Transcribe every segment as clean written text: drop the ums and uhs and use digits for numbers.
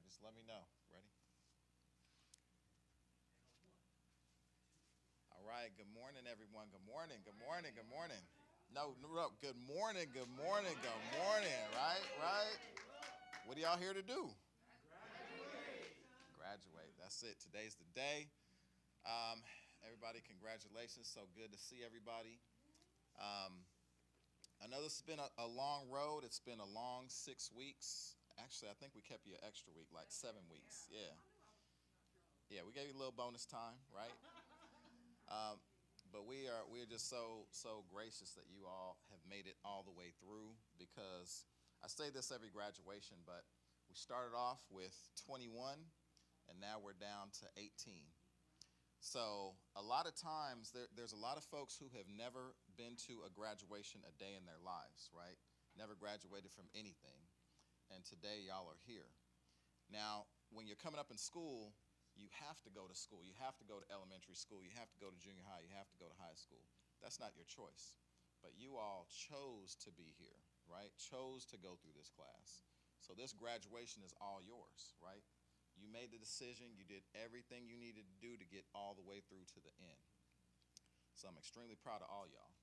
just let me know. Ready? All right. Good morning, everyone. Good morning. Good morning. Good morning. No, no. Good morning. Good morning. Good morning. Right. Right. What are y'all here to do? Graduate. That's it. Today's the day. Um, Everybody, congratulations. So good to see everybody. Um, I know this has been a long road. It's been a long 6 weeks. Actually, I think we kept you an extra week, like 7 weeks. Yeah. Yeah, we gave you a little bonus time, right? Um, but we are just so gracious that you all have made it all the way through, because I say this every graduation, but we started off with 21 and now we're down to 18. So a lot of times there's a lot of folks who have never been to a graduation a day in their lives, right? Never graduated from anything. And today y'all are here. Now, when you're coming up in school, you have to go to school. You have to go to elementary school. You have to go to junior high. You have to go to high school. That's not your choice. But you all chose to be here, right? Chose to go through this class. So this graduation is all yours, right? You made the decision. You did everything you needed to do to get all the way through to the end. So I'm extremely proud of all y'all.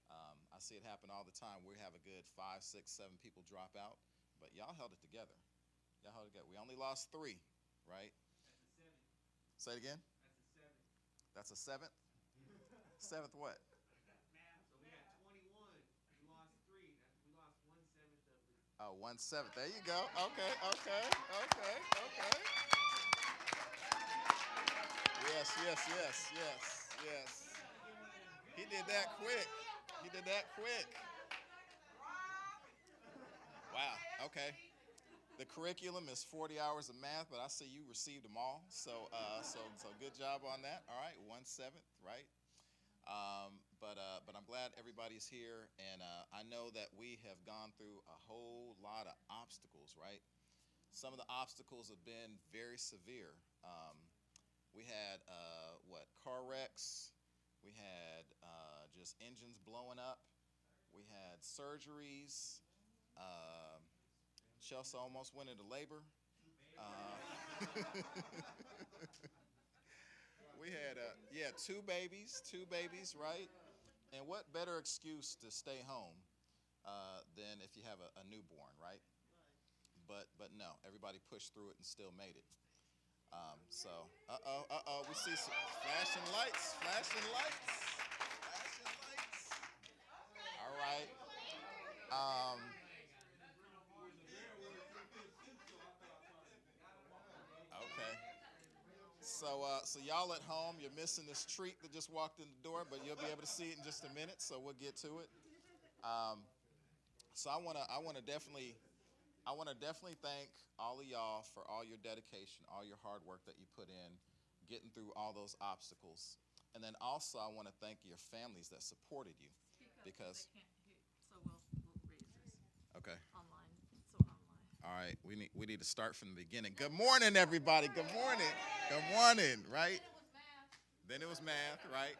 I see it happen all the time. We have a good 5, 6, 7 people drop out, but y'all held it together. Y'all held it together. We only lost 3, right? That's a 7. Say it again. That's a 7. That's a 7th? 7th what? Math. So we had 21. We lost 3. We lost 1/7 of the. Oh, 1/7. There you go. Okay. Yes. He did that quick. Wow. Okay. The curriculum is 40 hours of math, but I see you received them all. So good job on that. All right, 1/7, right? But I'm glad everybody's here, and I know that we have gone through a whole lot of obstacles, right? Some of the obstacles have been very severe. We had car wrecks. We had just engines blowing up. We had surgeries. Chelsea almost went into labor. We had, 2 babies, right? And what better excuse to stay home than if you have a newborn, right? But no, everybody pushed through it and still made it. We see some flashing lights. All right. Okay. So y'all at home, you're missing this treat that just walked in the door, but you'll be able to see it in just a minute. So we'll get to it. So I want to definitely thank all of y'all for all your dedication, all your hard work that you put in, getting through all those obstacles, and then also I want to thank your families that supported you, because. They can't hear, so we'll raise this. Okay. Online. So online. All right, we need to start from the beginning. Good morning, everybody. Good morning, right? Then it was math, right?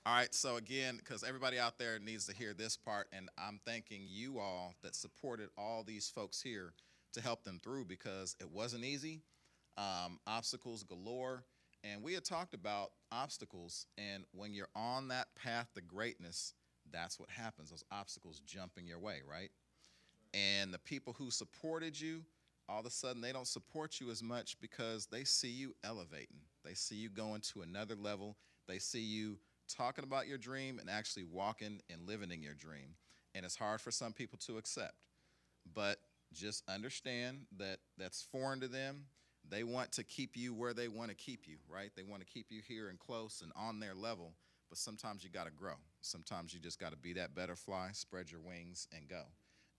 All right, so again, because everybody out there needs to hear this part, and I'm thanking you all that supported all these folks here to help them through, because it wasn't easy. Obstacles galore, and we had talked about obstacles, and when you're on that path to greatness, that's what happens. Those obstacles jump in your way, right? And the people who supported you, all of a sudden they don't support you as much because they see you elevating. They see you going to another level. They see you talking about your dream and actually walking and living in your dream. And it's hard for some people to accept. But just understand that that's foreign to them. They want to keep you where they want to keep you, right? They want to keep you here and close and on their level. But sometimes you got to grow. Sometimes you just got to be that butterfly, spread your wings, and go.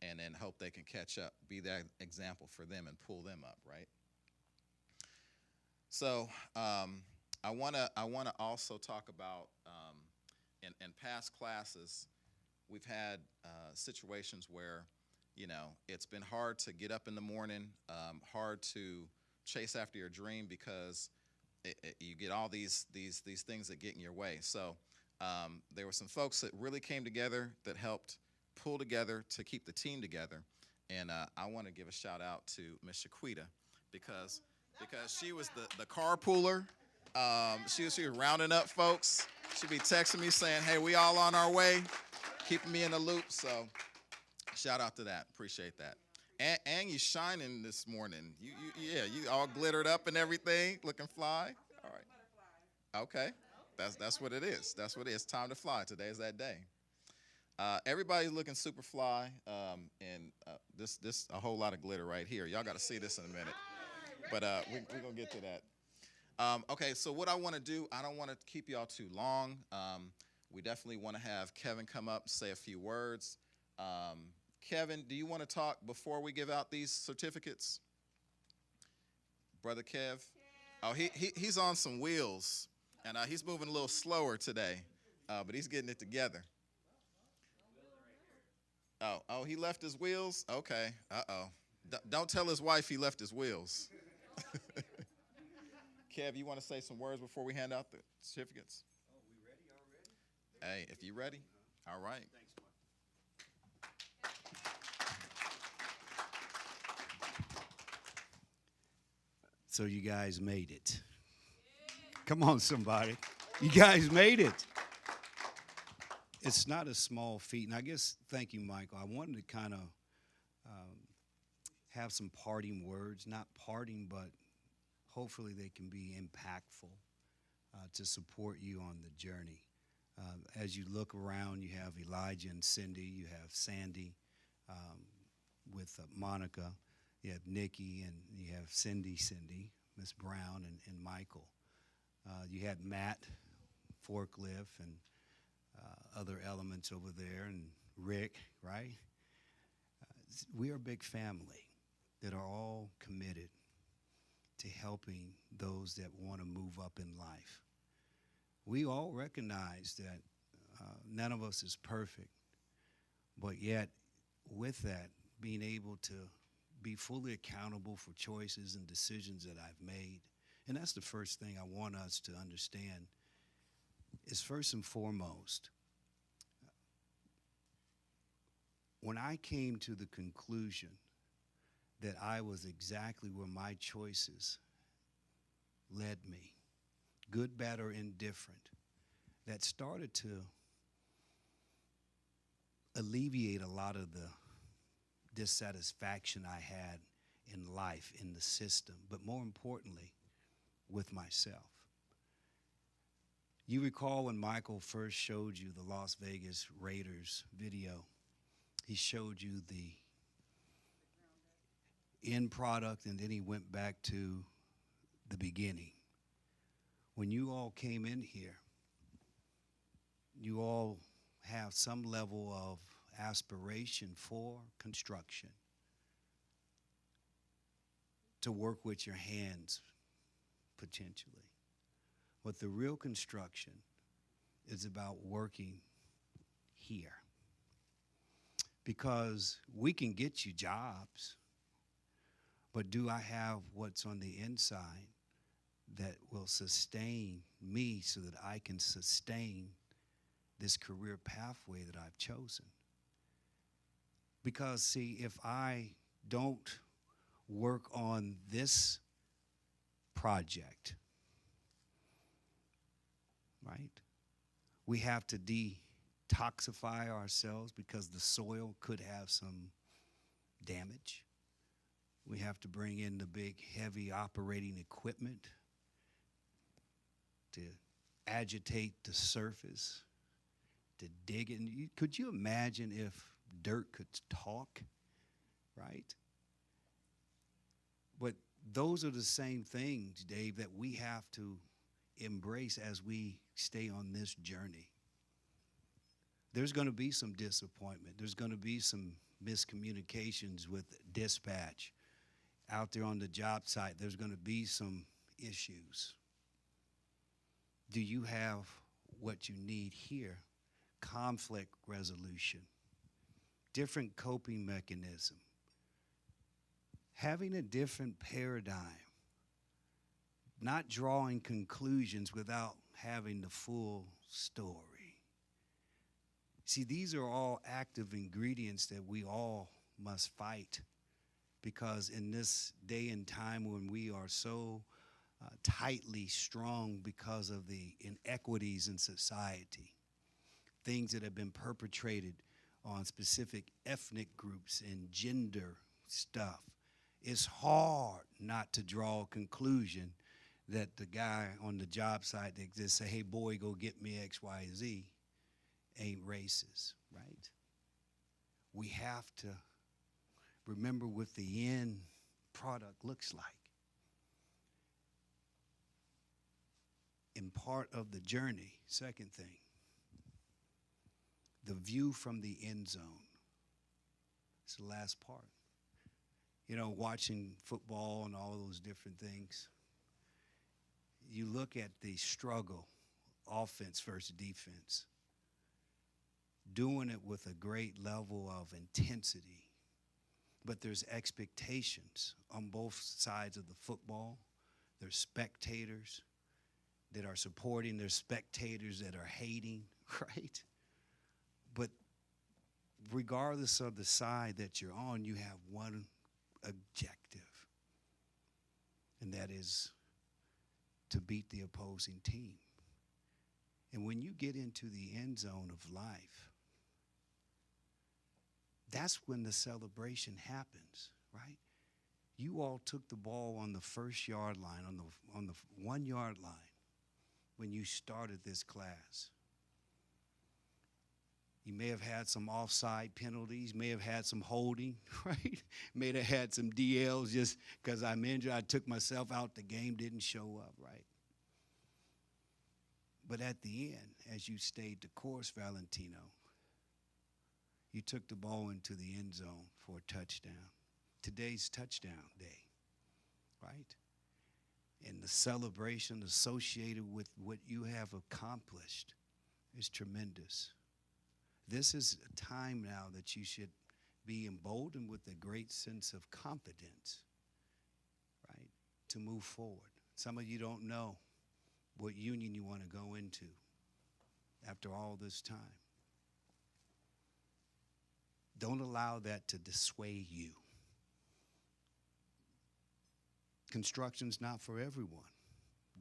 And then hope they can catch up, be that example for them and pull them up, right? So I wanna also talk about in past classes, we've had situations where, it's been hard to get up in the morning, hard to chase after your dream, because you get all these things that get in your way. So there were some folks that really came together that helped pull together to keep the team together. And I want to give a shout out to Miss Shaquita because she was the carpooler. She was rounding up folks. She'd be texting me saying, hey, we all on our way, keeping me in the loop. So shout out to that. Appreciate that. And you shining this morning. You all glittered up and everything, looking fly. All right. Okay. That's what it is. That's what it is. Time to fly. Today is that day. Everybody's looking super fly, and this a whole lot of glitter right here. Y'all got to see this in a minute, but we're gonna get to that. Okay, so what I want to do, I don't want to keep y'all too long. We definitely want to have Kevin come up and say a few words. Kevin, do you want to talk before we give out these certificates? Brother Kev? Oh, he's on some wheels, and he's moving a little slower today, but he's getting it together. Oh, he left his wheels? Okay, uh-oh. Don't tell his wife he left his wheels. Kev, you want to say some words before we hand out the certificates? Oh, we ready already? Hey, if you ready, all right. Thanks, Mark. So you guys made it. Come on, somebody. You guys made it. It's not a small feat, and I guess, thank you, Michael. I wanted to kind of have some parting words, not parting, but hopefully they can be impactful to support you on the journey. As you look around, you have Elijah and Cindy, you have Sandy with Monica, you have Nikki, and you have Cindy, Miss Brown, and Michael. You had Matt, Forklift, and other elements over there, and Rick, right? We are a big family that are all committed to helping those that want to move up in life. We all recognize that none of us is perfect, but yet with that, being able to be fully accountable for choices and decisions that I've made, and that's the first thing I want us to understand, is first and foremost, when I came to the conclusion that I was exactly where my choices led me, good, bad, or indifferent, that started to alleviate a lot of the dissatisfaction I had in life, in the system, but more importantly, with myself. You recall when Michael first showed you the Las Vegas Raiders video, he showed you the end product, and then he went back to the beginning. When you all came in here, you all have some level of aspiration for construction, to work with your hands potentially. But the real construction is about working here. Because we can get you jobs, but do I have what's on the inside that will sustain me so that I can sustain this career pathway that I've chosen? Because, see, if I don't work on this project, right, we have to detoxify ourselves because the soil could have some damage. We have to bring in the big, heavy operating equipment to agitate the surface, to dig it. And could you imagine if dirt could talk, right? But those are the same things, Dave, that we have to embrace as we stay on this journey. There's going to be some disappointment. There's going to be some miscommunications with dispatch. Out there on the job site, there's going to be some issues. Do you have what you need here? Conflict resolution, different coping mechanism, having a different paradigm, not drawing conclusions without having the full story. See, these are all active ingredients that we all must fight, because in this day and time when we are so tightly strung because of the inequities in society, things that have been perpetrated on specific ethnic groups and gender stuff, it's hard not to draw a conclusion that the guy on the job site that just say, hey, boy, go get me X, Y, Z, ain't racist, right? We have to remember what the end product looks like. In part of the journey, second thing, the view from the end zone. It's the last part. You know, watching football and all those different things, you look at the struggle, offense versus defense, doing it with a great level of intensity, but there's expectations on both sides of the football. There's spectators that are supporting, there's spectators that are hating, right? But regardless of the side that you're on, you have one objective, and that is to beat the opposing team. And when you get into the end zone of life, that's when the celebration happens, right? You all took the ball on the first yard line, on the 1 yard line when you started this class. You may have had some offside penalties, may have had some holding, right? May have had some DLs just because I'm injured. I took myself out the game, didn't show up, right? But at the end, as you stayed the course, Valentino, you took the ball into the end zone for a touchdown. Today's touchdown day, right? And the celebration associated with what you have accomplished is tremendous. This is a time now that you should be emboldened with a great sense of confidence, right, to move forward. Some of you don't know what union you want to go into after all this time. Don't allow that to dissuade you. Construction's not for everyone.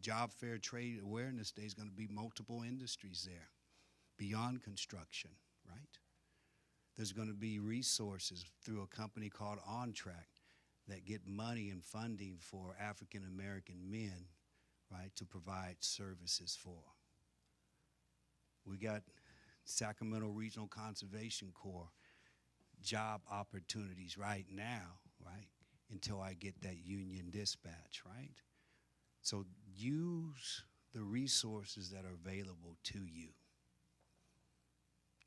Job Fair Trade Awareness Day is going to be multiple industries there beyond construction, right? There's going to be resources through a company called On Track that get money and funding for African American men, right, to provide services for. We got Sacramento Regional Conservation Corps job opportunities right now, right, until I get that union dispatch, right? So use the resources that are available to you.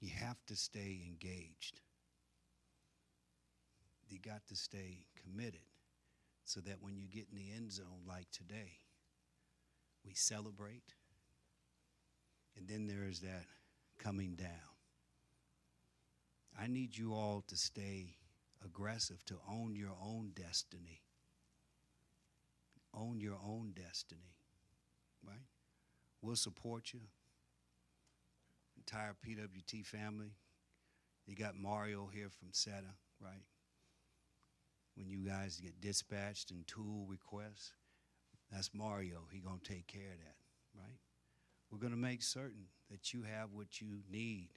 You have to stay engaged. You got to stay committed so that when you get in the end zone like today, we celebrate, and then there is that coming down. I need you all to stay aggressive, to own your own destiny. Own your own destiny, right? We'll support you. Entire PWT family. You got Mario here from SETA, right? When you guys get dispatched and tool requests, that's Mario. He gonna take care of that, right? We're gonna make certain that you have what you need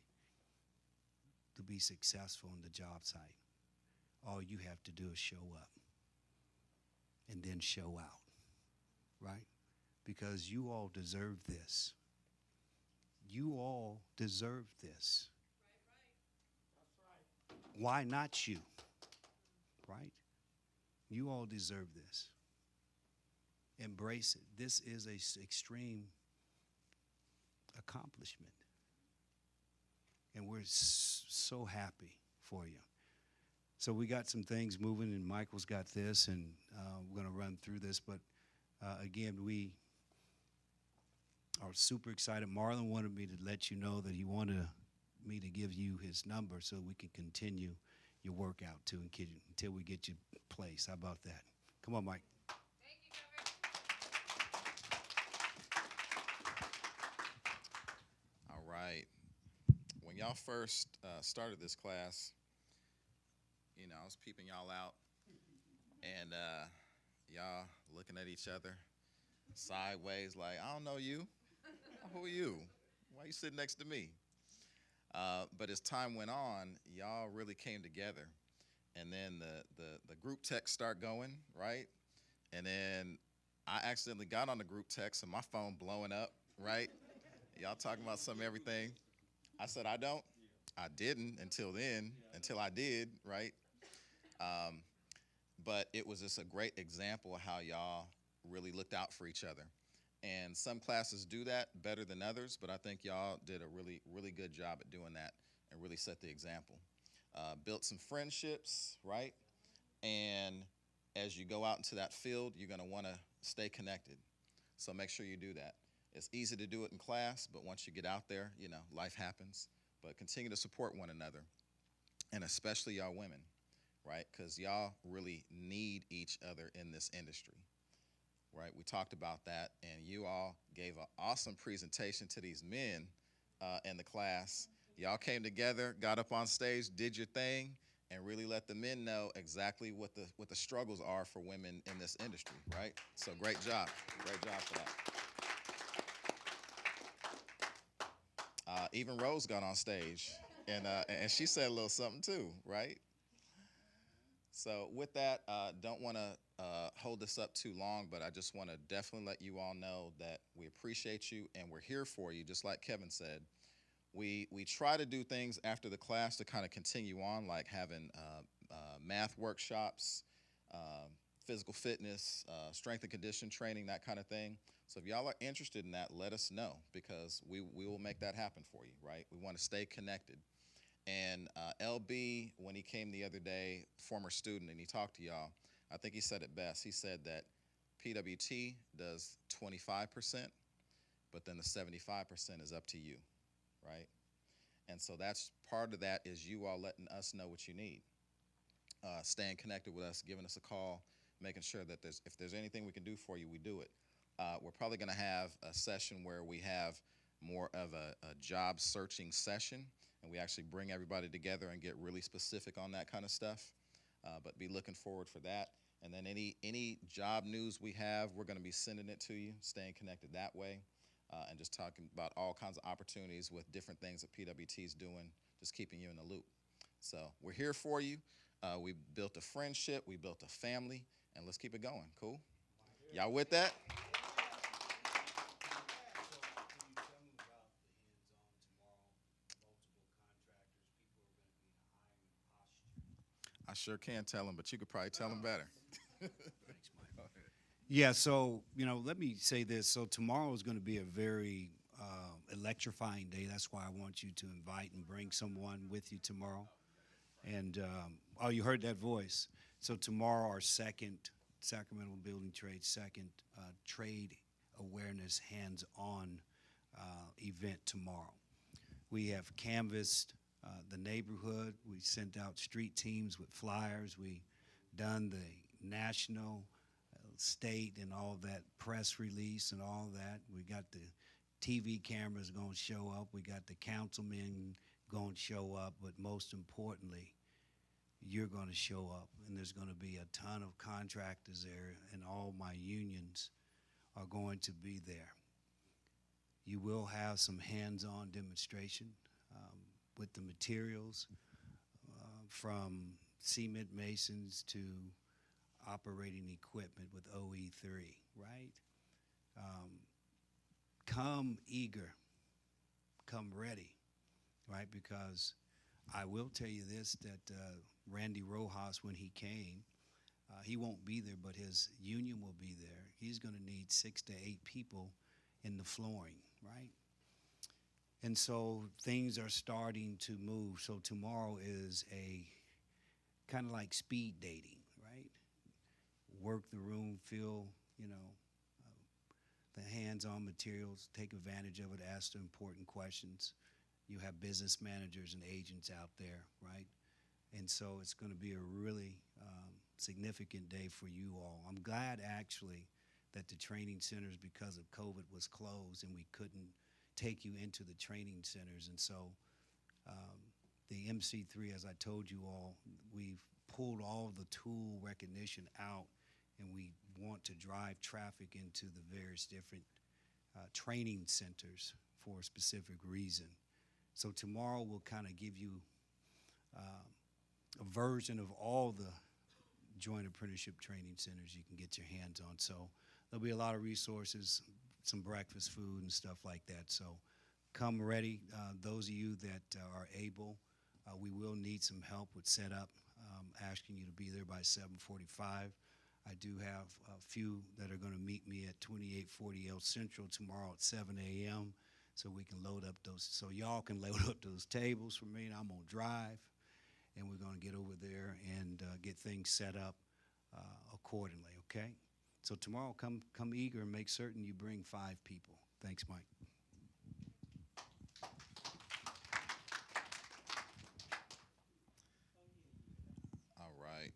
to be successful on the job site. All you have to do is show up and then show out, right? Because you all deserve this. You all deserve this. Right. That's right. Why not you? Right? You all deserve this. Embrace it. This is an extreme accomplishment. And we're so happy for you. So we got some things moving, and Michael's got this, and we're going to run through this. But again, we are super excited. Marlon wanted me to let you know that he wanted me to give you his number so we can continue your workout too until we get you placed. How about that? Come on, Mike. Thank you, Kevin. All right. When y'all first started this class, You know, I was peeping y'all out, and y'all looking at each other sideways like, I don't know you. Who are you? Why you sitting next to me? But as time went on, y'all really came together. And then the group text start going, right? And then I accidentally got on the group text and my phone blowing up, right? Y'all talking about some everything. I said, I don't. I didn't until then, until I did, right? Um, but it was just a great example of how y'all really looked out for each other. And some classes do that better than others, but I think y'all did a really, really good job at doing that and really set the example. Built some friendships, right? And as you go out into that field, you're going to want to stay connected. So make sure you do that. It's easy to do it in class, but once you get out there, you know, life happens. But continue to support one another, and especially y'all women, right? Because y'all really need each other in this industry, right? We talked about that, and you all gave an awesome presentation to these men in the class. Y'all came together, got up on stage, did your thing, and really let the men know exactly what the struggles are for women in this industry, right? So great job for that. Even Rose got on stage, and she said a little something too, right? So with that, don't want to hold this up too long, but I just want to definitely let you all know that we appreciate you and we're here for you, just like Kevin said. We try to do things after the class to kind of continue on, like having math workshops, physical fitness, strength and condition training, that kind of thing. So if y'all are interested in that, let us know, because we will make that happen for you, right? We want to stay connected. And LB, when he came the other day, former student, and he talked to y'all, I think he said it best. He said that PWT does 25%, but then the 75% is up to you, right? And so that's part of that, is you all letting us know what you need. Staying connected with us, giving us a call, making sure that if there's anything we can do for you, we do it. We're probably going to have a session where we have more of a job searching session, and we actually bring everybody together and get really specific on that kind of stuff. But be looking forward for that. And then any job news we have, we're going to be sending it to you, staying connected that way, and just talking about all kinds of opportunities with different things that PWT is doing, just keeping you in the loop. So we're here for you. We built a friendship, we built a family, and let's keep it going. Cool? Y'all with that? I sure can tell them, but you could probably tell them better. Thanks, Mike. Yeah, so, let me say this. So tomorrow is going to be a very electrifying day. That's why I want you to invite and bring someone with you tomorrow. And, you heard that voice. So tomorrow, our second Sacramento Building Trade, second trade awareness hands-on event tomorrow. We have canvassed the neighborhood. We sent out street teams with flyers. We done the national, state, and all that press release and all that. We got the TV cameras going to show up. We got the councilmen going to show up. But most importantly, you're going to show up, and there's going to be a ton of contractors there, and all my unions are going to be there. You will have some hands-on demonstration with the materials, from cement masons to operating equipment with OE3, right? Come eager, come ready, right? Because I will tell you this, that Randy Rojas, when he came, he won't be there, but his union will be there. He's going to need 6 to 8 people in the flooring, right? And so things are starting to move. So tomorrow is a kind of like speed dating, right? Work the room, feel, the hands-on materials, take advantage of it, ask the important questions. You have business managers and agents out there, right? And so it's going to be a really significant day for you all. I'm glad, actually, that the training centers, because of COVID, was closed and we couldn't take you into the training centers. And so the MC3, as I told you all, we've pulled all the tool recognition out, and we want to drive traffic into the various different training centers for a specific reason. So tomorrow we'll kind of give you a version of all the joint apprenticeship training centers you can get your hands on. So there'll be a lot of resources, some breakfast food and stuff like that. So come ready. Those of you that are able, we will need some help with setup. Asking you to be there by 7:45. I do have a few that are going to meet me at 2840 L Central tomorrow at 7 a.m. so we can load up those, so y'all can load up those tables for me, and I'm going to drive, and we're going to get over there and get things set up accordingly, okay? So tomorrow, come eager and make certain you bring 5 people. Thanks, Mike. All right.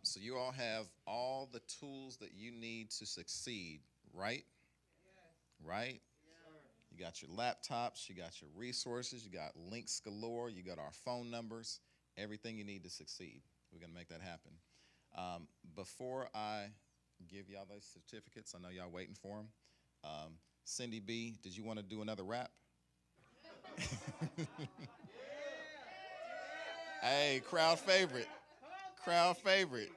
So you all have all the tools that you need to succeed, right? Right? You got your laptops, you got your resources, you got links galore, you got our phone numbers, everything you need to succeed. We're going to make that happen. Before I give y'all those certificates, I know y'all waiting for them. Cindy B, did you want to do another rap? Hey, crowd favorite. Crowd favorite.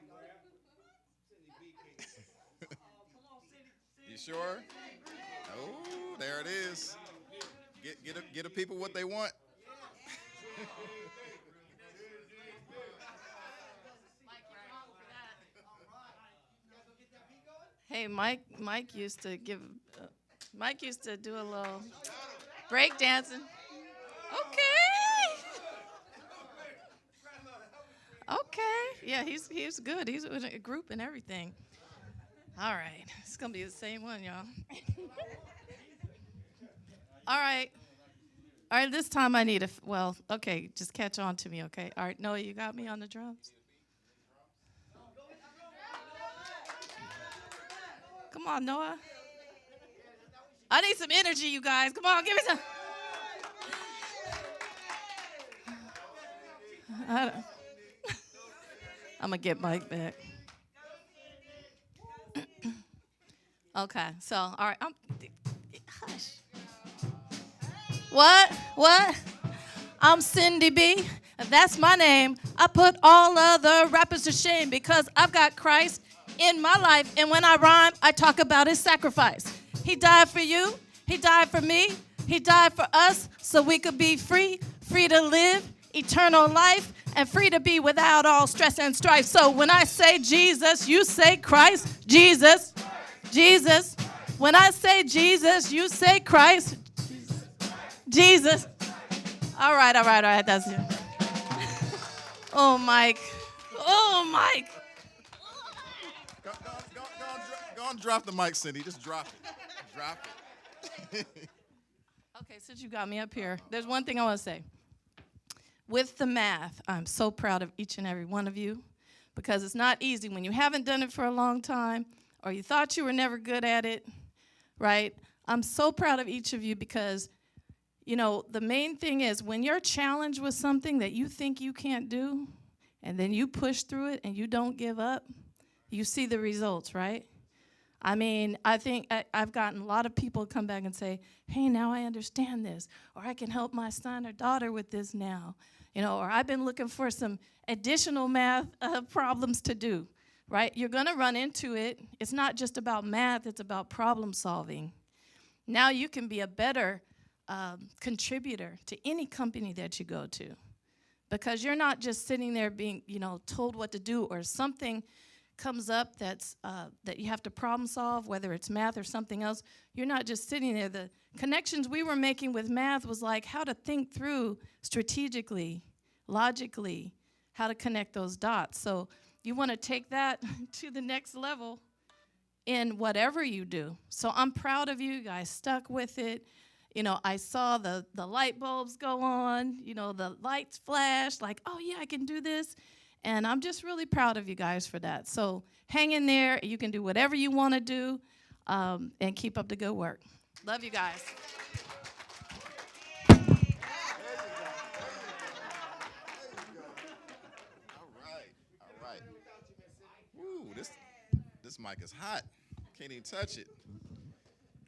You sure? Oh, there it is. Get the people what they want. Hey, Mike used to do a little break dancing. Okay, yeah, he's good. He's with a group and everything. All right, it's gonna be the same one, y'all. All right, this time I need okay, just catch on to me, okay? All right, Noah, you got me on the drums? Come on, Noah. I need some energy, you guys. Come on, give me some. I'm going to get Mike back. Okay, so, all right. Hush. What? I'm Cindy B. That's my name. I put all other rappers to shame because I've got Christ in my life. And when I rhyme, I talk about his sacrifice. He died for you. He died for me. He died for us so we could be free to live eternal life, and free to be without all stress and strife. So when I say Jesus, you say Christ. Jesus. When I say Jesus, you say Christ. Jesus. All right. That's it. Oh, Mike. Go on, drop the mic, Cindy. Just drop it. Okay, since you got me up here, there's one thing I want to say. With the math, I'm so proud of each and every one of you because it's not easy when you haven't done it for a long time or you thought you were never good at it, right? I'm so proud of each of you because, the main thing is when you're challenged with something that you think you can't do and then you push through it and you don't give up, you see the results, right? I mean, I think I've gotten a lot of people come back and say, hey, now I understand this, or I can help my son or daughter with this now, or I've been looking for some additional math problems to do, right? You're going to run into it. It's not just about math. It's about problem solving. Now you can be a better contributor to any company that you go to because you're not just sitting there being, told what to do or something comes up that you have to problem solve, whether it's math or something else. You're not just sitting there. The connections we were making with math was like how to think through strategically, logically, how to connect those dots. So you want to take that to the next level in whatever you do. So I'm proud of you. You guys stuck with it. I saw the light bulbs go on, the lights flash, like, oh, yeah, I can do this. And I'm just really proud of you guys for that. So hang in there. You can do whatever you want to do and keep up the good work. Love you guys. All right. is hot. Can't even touch it.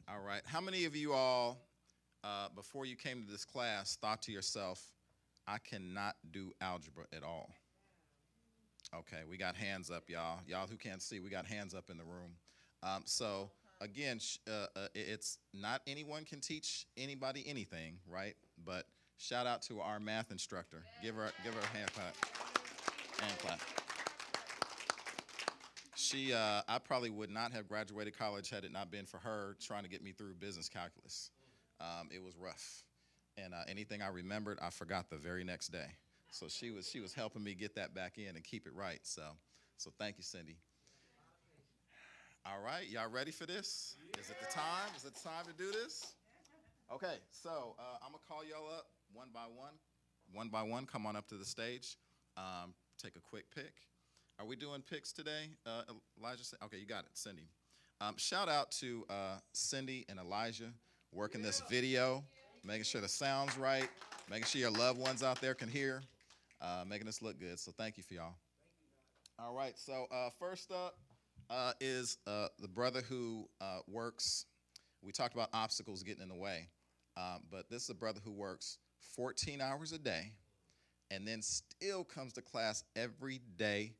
All right. How many of you all, before you came to this class, thought to yourself, I cannot do algebra at all? Okay, we got hands up, y'all. Y'all who can't see, we got hands up in the room. So again, it's not anyone can teach anybody anything, right? But shout out to our math instructor. Give her a hand clap. Hand clap. I probably would not have graduated college had it not been for her trying to get me through business calculus. It was rough, and anything I remembered, I forgot the very next day. So she was helping me get that back in and keep it right. So thank you, Cindy. All right, y'all ready for this? Is it the time? Is it the time to do this? Okay, so I'm gonna call y'all up one by one. One by one, come on up to the stage. Take a quick pick. Are we doing picks today? Elijah, okay, you got it, Cindy. Shout out to Cindy and Elijah working this video, making sure the sound's right, making sure your loved ones out there can hear, making this look good. So thank you for y'all. All right, so first up is the brother who works. We talked about obstacles getting in the way, but this is a brother who works 14 hours a day and then still comes to class every day,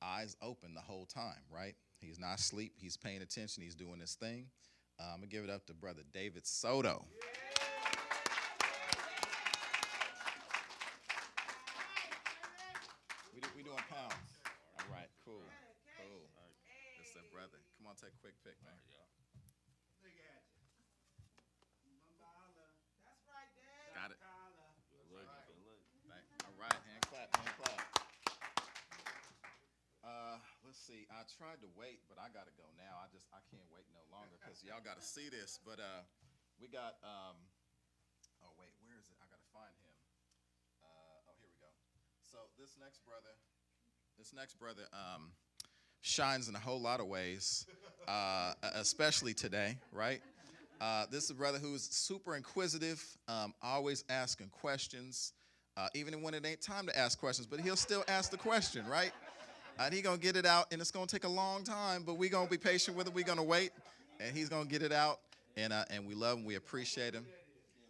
eyes open the whole time, right? He's not asleep. He's paying attention. He's doing his thing. I'm going to give it up to Brother David Soto. We doing pounds. All right, cool. That's that brother. Come on, take a quick pick, man. Got it. All right, hand clap. Let's see. I tried to wait, but I got to go now. I can't wait no longer because y'all got to see this. But we got, oh, wait, where is it? I got to find him. Oh, here we go. So this next brother shines in a whole lot of ways, especially today, right? This is a brother who's super inquisitive, always asking questions, even when it ain't time to ask questions, but he'll still ask the question, right? And he's going to get it out, and it's going to take a long time, but we're going to be patient with it. We're going to wait, and he's going to get it out, and we love him. We appreciate him.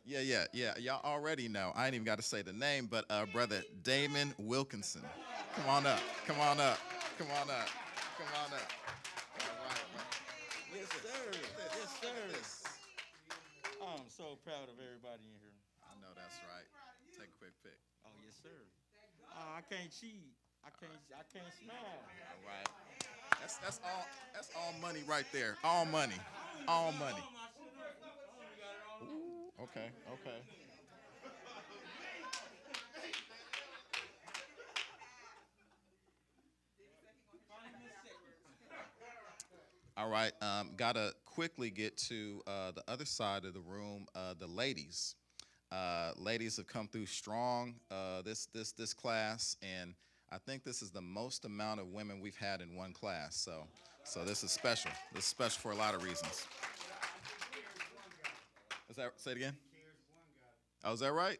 Yeah. Y'all already know. I ain't even got to say the name, but Brother Damon Wilkinson. Come on up. All right, Yes, sir. I'm so proud of everybody in here. I know that's right. Take a quick pick. Oh, yes, sir. I can't cheat. I can't smile. All right. That's all money right there. All money. Ooh, okay. All right. Gotta quickly get to the other side of the room. The ladies. Ladies have come through strong this class, and I think this is the most amount of women we've had in one class. So this is special. This is special for a lot of reasons. Is that, say it again? Oh, is that right?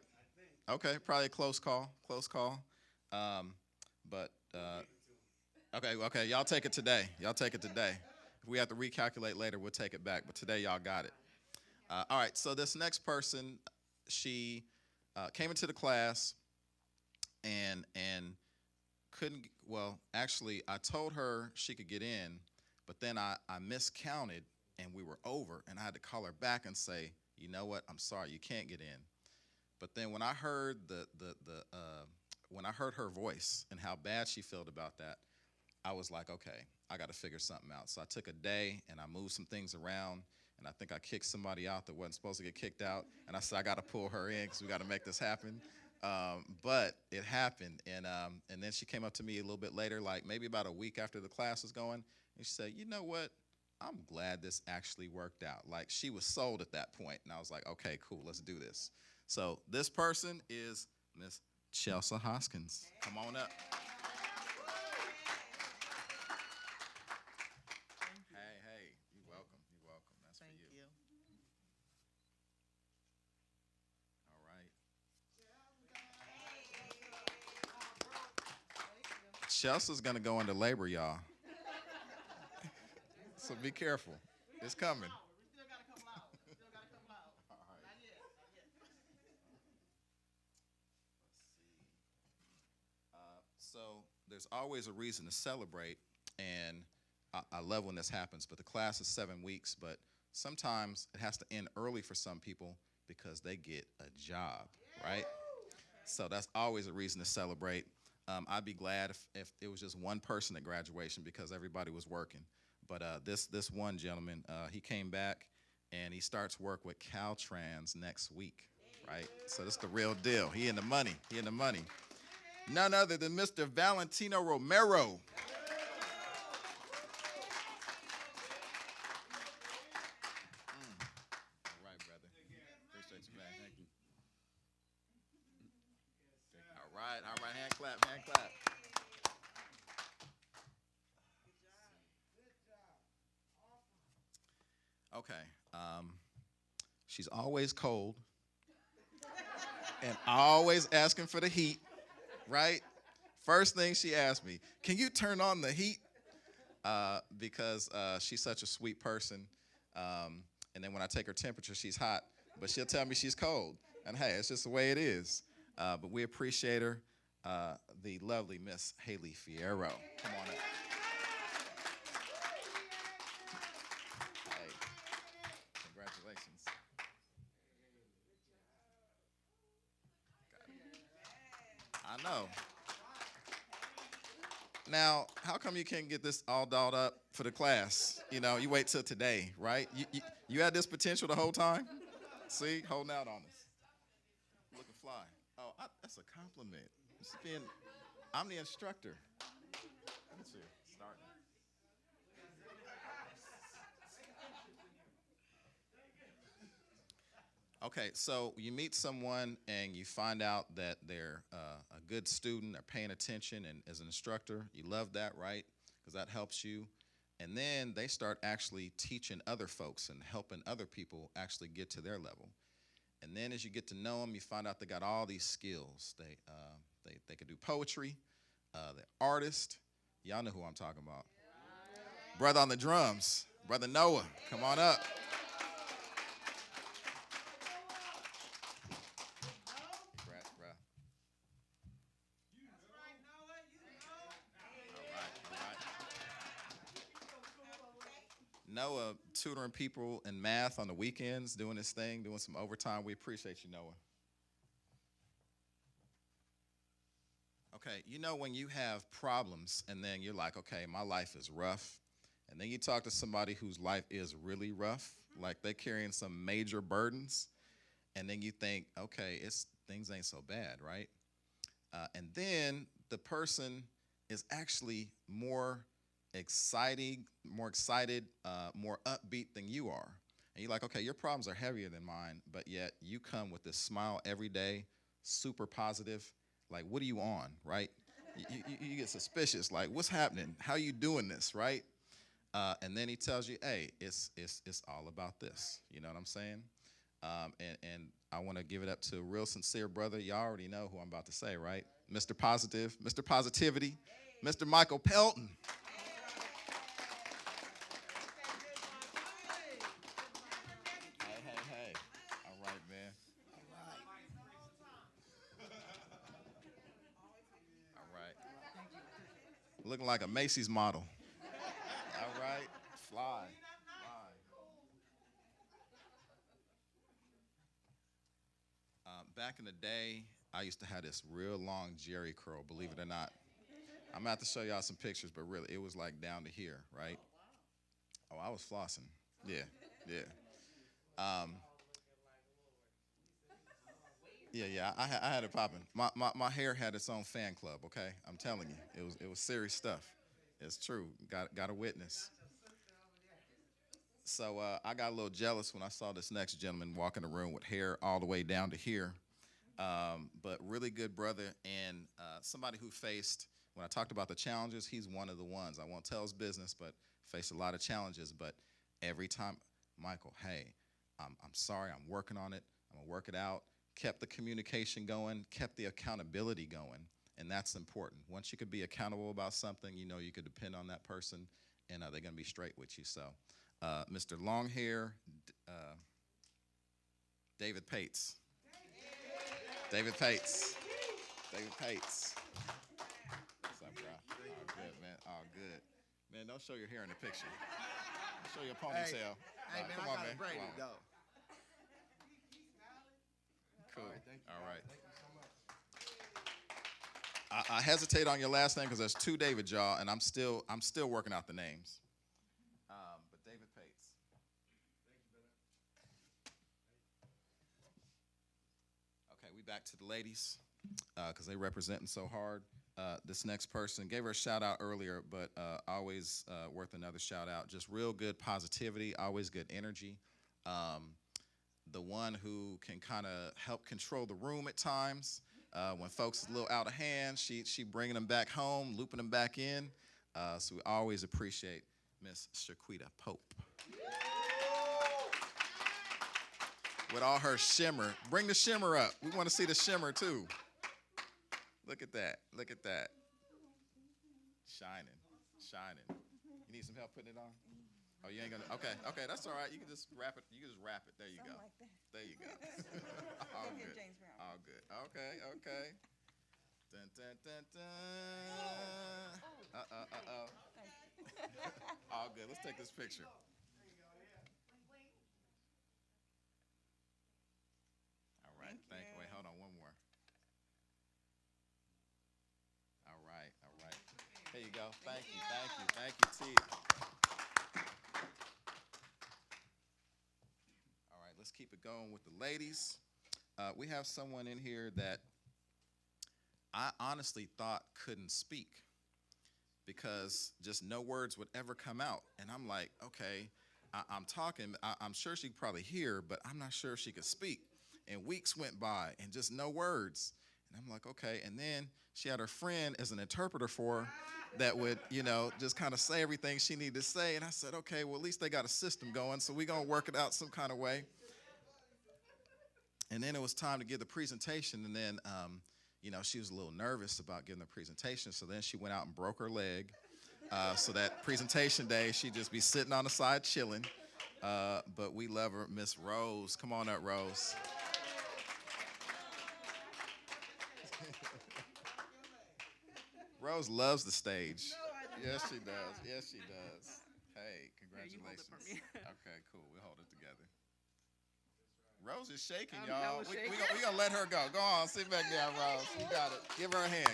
Okay, probably a close call. But okay, y'all take it today. If we have to recalculate later, we'll take it back. But today, y'all got it. All right, so this next person, she came into the class and couldn't, well, actually, I told her she could get in, but then I miscounted, and we were over, and I had to call her back and say, you know what, I'm sorry, you can't get in. But then when I heard when I heard her voice and how bad she felt about that, I was like, okay, I got to figure something out. So I took a day, and I moved some things around, and I think I kicked somebody out that wasn't supposed to get kicked out, and I said, I got to pull her in because we got to make this happen. But it happened, and then she came up to me a little bit later, like maybe about a week after the class was going, and she said, you know what, I'm glad this actually worked out. Like, she was sold at that point, and I was like, okay, cool, let's do this. So this person is Miss Chelsea Hoskins. Come on up. Hey, you're welcome. That's for you. Thank you. All right. Chelsea's gonna go into labor, y'all. So be careful. It's coming. So there's always a reason to celebrate, and I love when this happens. But the class is 7 weeks, but sometimes it has to end early for some people because they get a job, right? So that's always a reason to celebrate. I'd be glad if it was just one person at graduation because everybody was working. But this one gentleman, he came back and he starts work with Caltrans next week, right? So this is the real deal. He in the money. He in the money. None other than Mr. Valentino Romero. All right, brother. Appreciate you, man. Thank you. All right, hand clap, hand clap. Okay, she's always cold and always asking for the heat, right? First thing she asked me, can you turn on the heat? Because she's such a sweet person. And then when I take her temperature, she's hot, but she'll tell me she's cold. And hey, it's just the way it is. But we appreciate her, the lovely Miss Haley Fierro. Come on up. Hey, congratulations. I know. Now, how come you can't get this all dolled up for the class? You know, you wait till today, right? You had this potential the whole time? See, holding out on us. Looking fly. Oh, that's a compliment. I'm the instructor. Let me see. Starting. Okay, so you meet someone and you find out that they're a good student, they're paying attention, and as an instructor, you love that, right? Because that helps you. And then they start actually teaching other folks and helping other people actually get to their level. And then as you get to know them, you find out they got all these skills. They can do poetry, they're artists. Y'all know who I'm talking about. Brother on the drums, Brother Noah, come on up. Noah tutoring people in math on the weekends, doing his thing, doing some overtime. We appreciate you, Noah. Okay, you know when you have problems and then you're like, okay, my life is rough, and then you talk to somebody whose life is really rough, like they're carrying some major burdens, and then you think, okay, things ain't so bad, right? And then the person is actually more excited, more upbeat than you are. And you're like, okay, your problems are heavier than mine, but yet you come with this smile every day, super positive. Like, what are you on, right? You get suspicious, like, what's happening? How are you doing this, right? And then he tells you, hey, it's all about this. You know what I'm saying? And I want to give it up to a real sincere brother. Y'all already know who I'm about to say, right? Mr. Positive, Mr. Positivity, Mr. Michael Pelton. Hey. All right, man. All right. Looking like a Macy's model. All right. Fly. Back in the day, I used to have this real long Jerry curl, believe it or not. I'm going to have to show y'all some pictures, but really, it was like down to here, right? Oh, I was flossing. Yeah. Yeah, I had it popping. My hair had its own fan club, okay? I'm telling you, it was serious stuff. It's true. Got a witness. So I got a little jealous when I saw this next gentleman walk in the room with hair all the way down to here. But really good brother, and somebody who faced, when I talked about the challenges, he's one of the ones. I won't tell his business, but faced a lot of challenges. But every time, Michael, hey, I'm sorry, I'm working on it. I'm going to work it out. Kept the communication going, kept the accountability going, and that's important. Once you could be accountable about something, you know you could depend on that person, and they're going to be straight with you. So, Mr. Longhair, David Pates. David Pates. David Pates. What's up, bro? All good, man. All good. Man, don't show your hair in the picture. Show your ponytail. Hey, man, come I on, got man. it braided, Come on. though. Cool. All right, thank you. All right. I hesitate on your last name because there's two David Jaw, and I'm still working out the names. But David Pates. Okay, we back to the ladies because they representing so hard. This next person gave her a shout out earlier, but always worth another shout out. Just real good positivity, always good energy. The one who can kind of help control the room at times. When folks is a little out of hand, she bringing them back home, looping them back in. So we always appreciate Miss Shaquita Pope. With all her shimmer. Bring the shimmer up. We want to see the shimmer too. Look at that. Look at that. Shining. Shining. You need some help putting it on? Oh, you ain't gonna. Okay, that's all right. You can just wrap it. You can just wrap it. There you go. Like that. There you go. All good. James Brown. All good. Okay. Dun dun dun dun. All good. Let's take this picture. All right. Thank you. Wait, hold on. One more. All right. Here you go. Thank you, T. All right, let's keep it going with the ladies. We have someone in here that I honestly thought couldn't speak because just no words would ever come out. And I'm like, okay, I'm talking. I'm sure she could probably hear, but I'm not sure if she could speak. And weeks went by and just no words. And I'm like, okay. And then she had her friend as an interpreter for her that would, just kind of say everything she needed to say. And I said, okay, well, at least they got a system going, so we're going to work it out some kind of way. And then it was time to give the presentation. And then, she was a little nervous about giving the presentation. So then she went out and broke her leg. So that presentation day, she'd just be sitting on the side chilling. But we love her, Miss Rose. Come on up, Rose. Rose loves the stage. Yes, she does. Hey, congratulations. Okay, cool. We'll hold it together. Rose is shaking, y'all. We gonna let her go. Go on, sit back down, Rose. You got it. Give her a hand.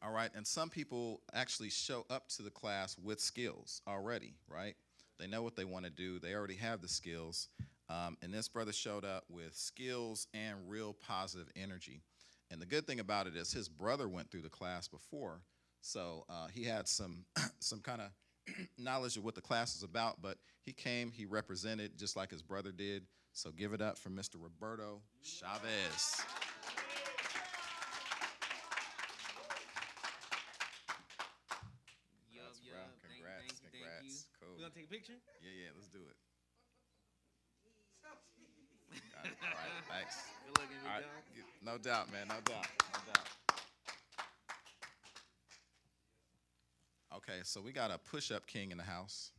All right, and some people actually show up to the class with skills already, right? They know what they want to do. They already have the skills. And this brother showed up with skills and real positive energy. And the good thing about it is his brother went through the class before, so he had some kind of knowledge of what the class is about, but he came, he represented just like his brother did. So give it up for Mr. Roberto Chavez. Congrats. Thank you. Cool. We gonna take a picture? Yeah, let's do it. Got it. All right, thanks. Good looking, All right. No doubt, man, no doubt. Okay, so we got a push-up king in the house.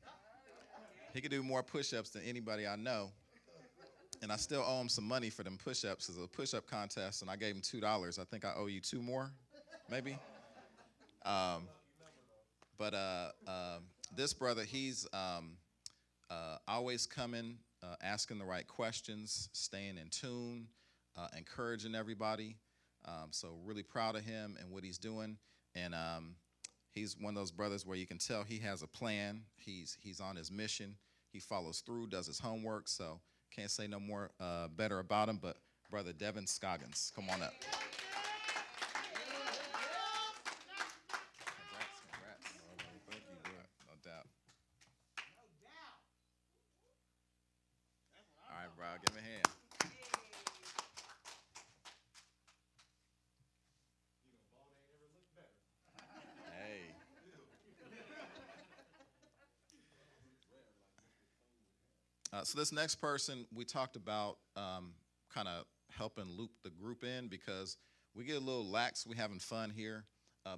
He could do more push-ups than anybody I know. And I still owe him some money for them push-ups. It's a push-up contest, and I gave him $2. I think I owe you 2 more, maybe. But this brother, he's always coming, asking the right questions, staying in tune, encouraging everybody. So really proud of him and what he's doing. And he's one of those brothers where you can tell he has a plan. He's on his mission. He follows through, does his homework. So can't say no more better about him. But Brother Devin Scoggins, come on up. Give me a hand. Hey. So this next person, we talked about kind of helping loop the group in, because we get a little lax. We having fun here,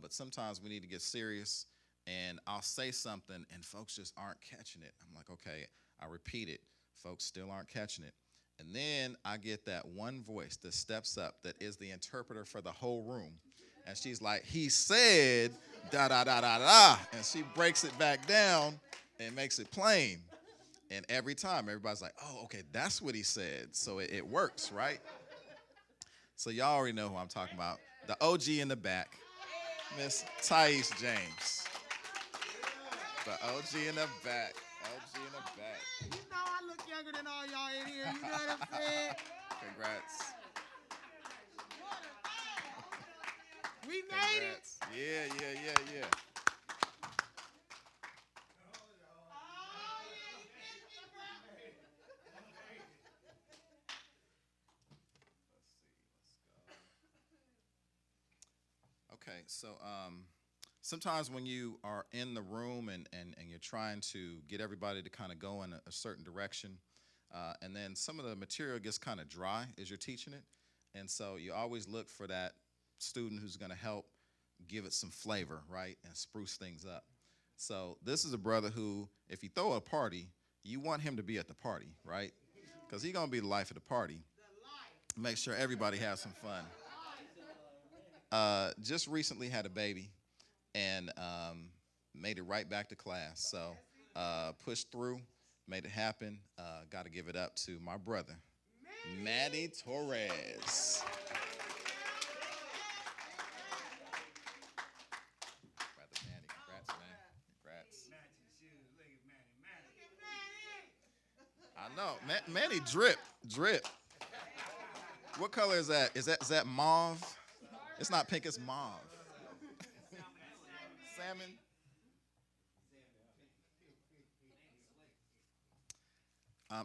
but sometimes we need to get serious. And I'll say something, and folks just aren't catching it. I'm like, okay, I repeat it. Folks still aren't catching it. And then I get that one voice that steps up that is the interpreter for the whole room. And she's like, he said, da, da, da, da, da. And she breaks it back down and makes it plain. And every time, everybody's like, oh, okay, that's what he said. So it works, right? So y'all already know who I'm talking about. The OG in the back, Miss Thais James. The OG in the back. OG in the back. You know I look younger than all y'all in here. You know what I'm saying? Congrats. We made it. Congrats. Yeah. Okay, so sometimes when you are in the room and you're trying to get everybody to kind of go in a certain direction, and then some of the material gets kind of dry as you're teaching it, and so you always look for that student who's going to help give it some flavor, right, and spruce things up. So this is a brother who, if you throw a party, you want him to be at the party, right? Because he's going to be the life of the party. Make sure everybody has some fun. Just recently had a baby and made it right back to class. So pushed through, made it happen. Got to give it up to my brother, Manny Torres. Brother Manny, congrats, man. Congrats. I know. Manny drip. What color is that? Is that mauve? It's not pink, it's mauve. Salmon.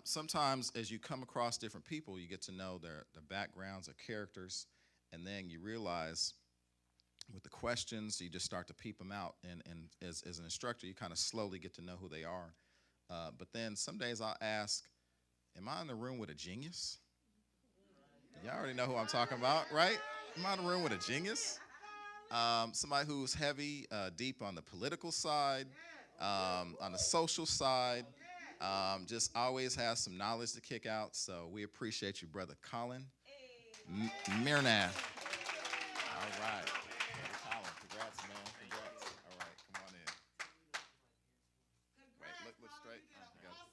Sometimes as you come across different people, you get to know their backgrounds, their characters, and then you realize with the questions, you just start to peep them out. And as an instructor, you kind of slowly get to know who they are. But then some days I'll ask, am I in the room with a genius? Y'all already know who I'm talking about, right? Am I in the room with a genius? Somebody who's heavy, deep on the political side, on the social side, just always has some knowledge to kick out. So we appreciate you, Brother Colin Mirnath. All right. Brother Colin, congrats, man. Congrats. All right, come on in. Wait, look straight. Oh, you got it.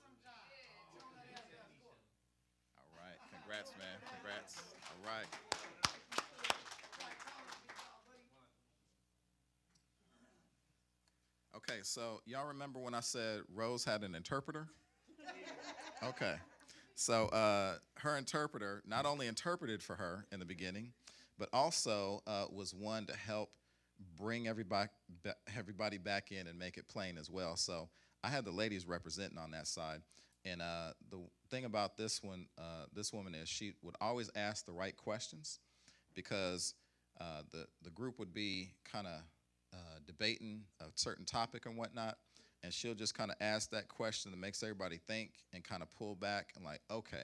All right, congrats, man. Congrats. All right. Okay, so y'all remember when I said Rose had an interpreter? Okay. So her interpreter not only interpreted for her in the beginning, but also was one to help bring everybody back in and make it plain as well. So I had the ladies representing on that side. And the thing about this woman is she would always ask the right questions, because the group would be kind of debating a certain topic and whatnot, and she'll just kind of ask that question that makes everybody think and kind of pull back and like, okay.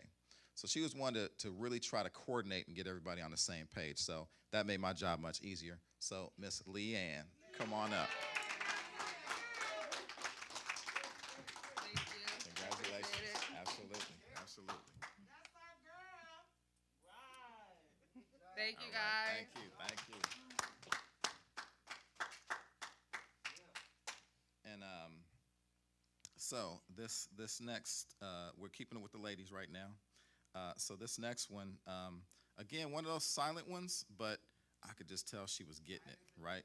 So she was one to really try to coordinate and get everybody on the same page. So that made my job much easier. So Miss Leanne, come on up. Thank you. Congratulations. Absolutely. That's our girl. Right. Thank you, All right, guys. Thank you. And so this next, we're keeping it with the ladies right now. So this next one, again, one of those silent ones, but I could just tell she was getting it, right?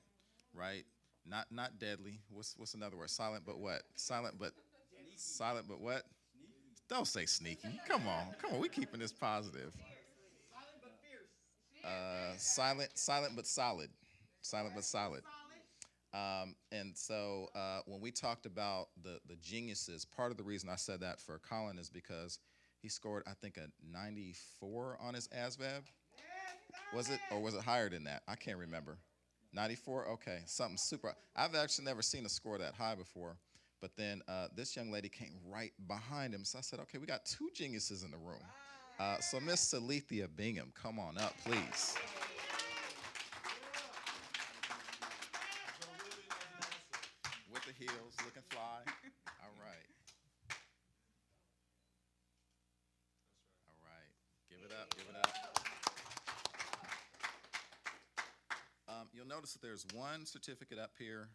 Not deadly. What's another word? Silent, but what? Silent, but what? Don't say sneaky. Come on. We keeping this positive. Silent but solid. Silent but solid. And so when we talked about the geniuses, part of the reason I said that for Colin is because he scored, I think, a 94 on his ASVAB. Was it, or was it higher than that? I can't remember. 94? Okay, something super. I've actually never seen a score that high before. But then this young lady came right behind him. So I said, okay, we got two geniuses in the room. So Miss Salethia Bingham, come on up, please. With the heels, looking fly. All right. All right. Give it up, give it up. You'll notice that there's one certificate up here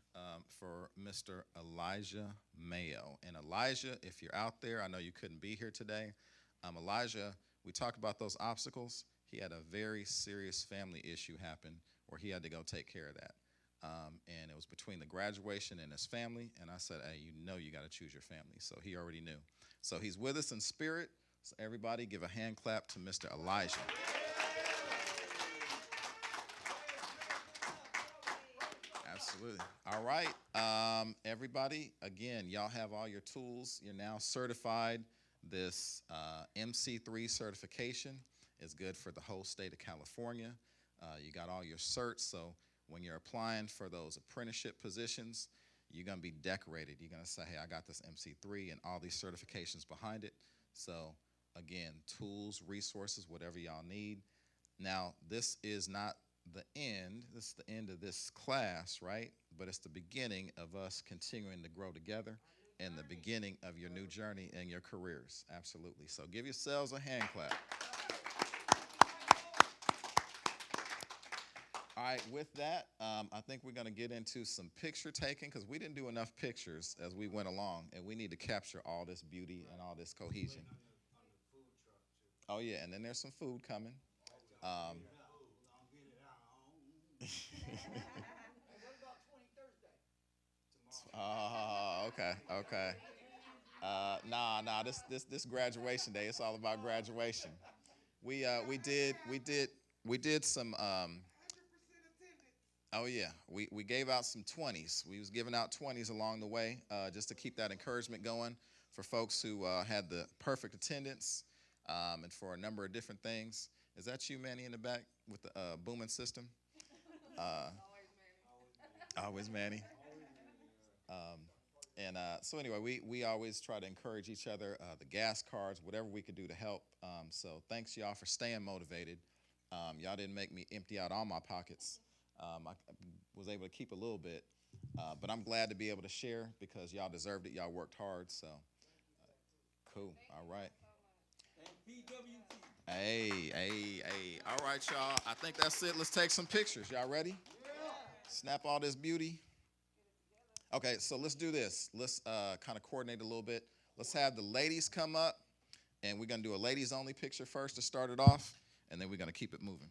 for Mr. Elijah Mayo. And Elijah, if you're out there, I know you couldn't be here today. Elijah, we talked about those obstacles. He had a very serious family issue happen where he had to go take care of that. And it was between the graduation and his family. And I said, hey, you know you got to choose your family. So he already knew. So he's with us in spirit. So everybody give a hand clap to Mr. Elijah. Absolutely. All right. Everybody, again, y'all have all your tools. You're now certified. This MC3 certification is good for the whole state of California. You got all your certs, so when you're applying for those apprenticeship positions, you're going to be decorated. You're going to say, hey, I got this MC3 and all these certifications behind it. So, again, tools, resources, whatever y'all need. Now, this is not the end. This is the end of this class, right? But it's the beginning of us continuing to grow together and the beginning of your new journey and your careers. Absolutely. So give yourselves a hand clap. All right, with that, I think we're going to get into some picture taking because we didn't do enough pictures as we went along, and we need to capture all this beauty and all this cohesion. Oh, yeah, and then there's some food coming. Oh, okay, okay. Nah. This graduation day. It's all about graduation. We did some. Oh yeah, we gave out some 20s. We was giving out 20s along the way, just to keep that encouragement going for folks who had the perfect attendance, and for a number of different things. Is that you, Manny, in the back with the booming system? Always Manny. So anyway, we always try to encourage each other, the gas cards, whatever we could do to help. So thanks y'all for staying motivated. Y'all didn't make me empty out all my pockets. I was able to keep a little bit, but I'm glad to be able to share because y'all deserved it. Y'all worked hard, so cool. All right. Hey. All right, y'all. I think that's it. Let's take some pictures. Y'all ready? Snap all this beauty. Okay, so let's do this. Let's kind of coordinate a little bit. Let's have the ladies come up, and we're going to do a ladies-only picture first to start it off, and then we're going to keep it moving.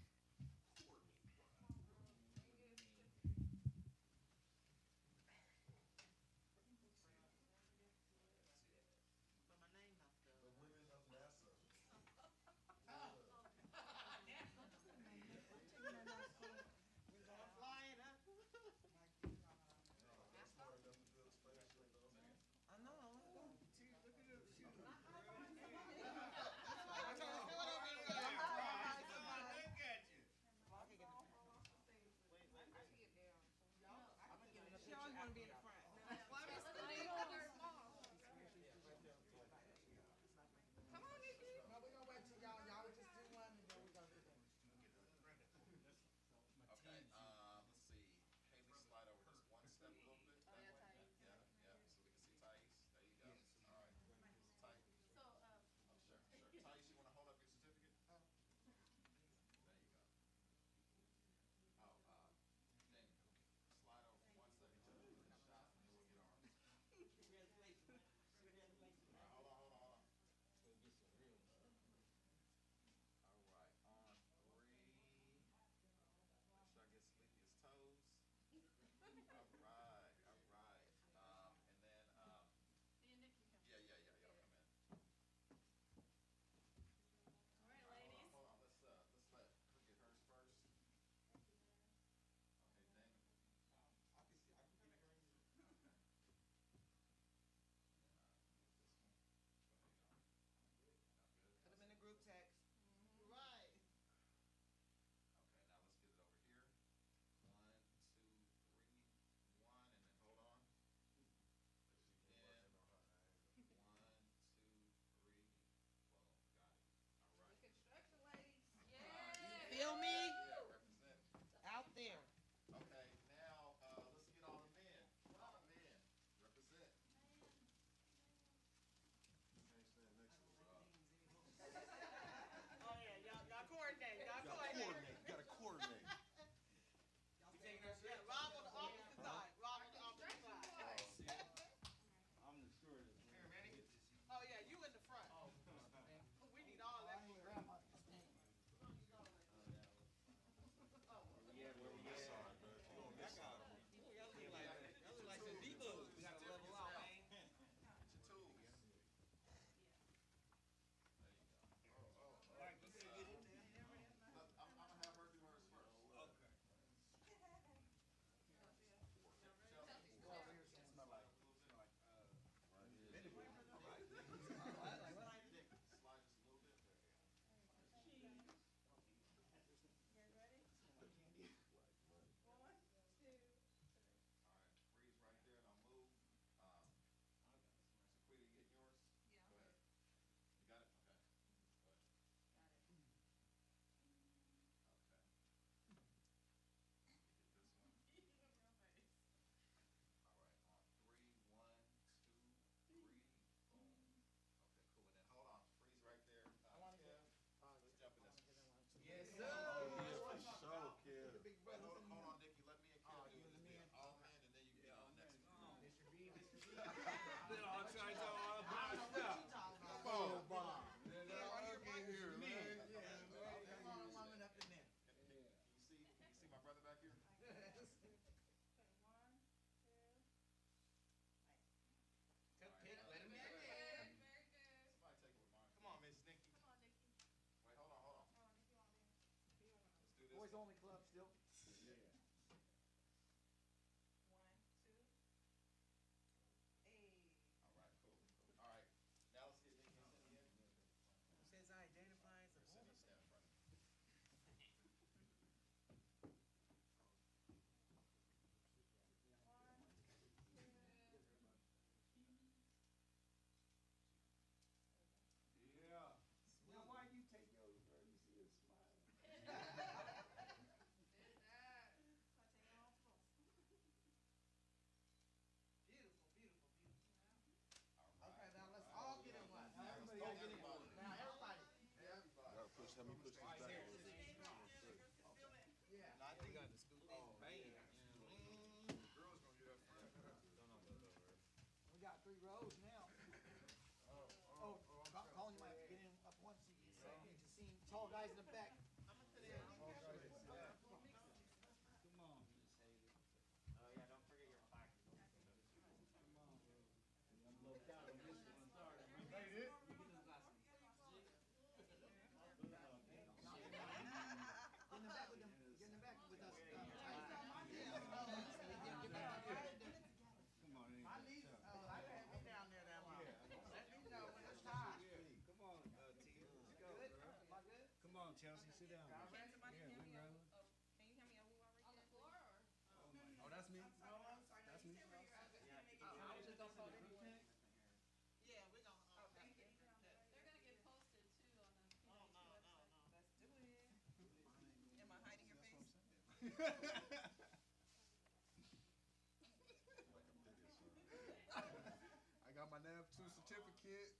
Let me push this back a little bit. No, I think I got to scoot these bang. We got 3 rows now. Oh, Colin, you might have to get in up one so you can see tall guys in the back. Chelsea, sit down. Can somebody hear me? Can you hear me? Are we already on the floor? Oh, that's me. That's me. I was just gonna call it. Yeah, we're gonna. Thank you. They're gonna get posted too on the PBS website. Let's do it. Am I hiding your face? I got my NAV2 certificate.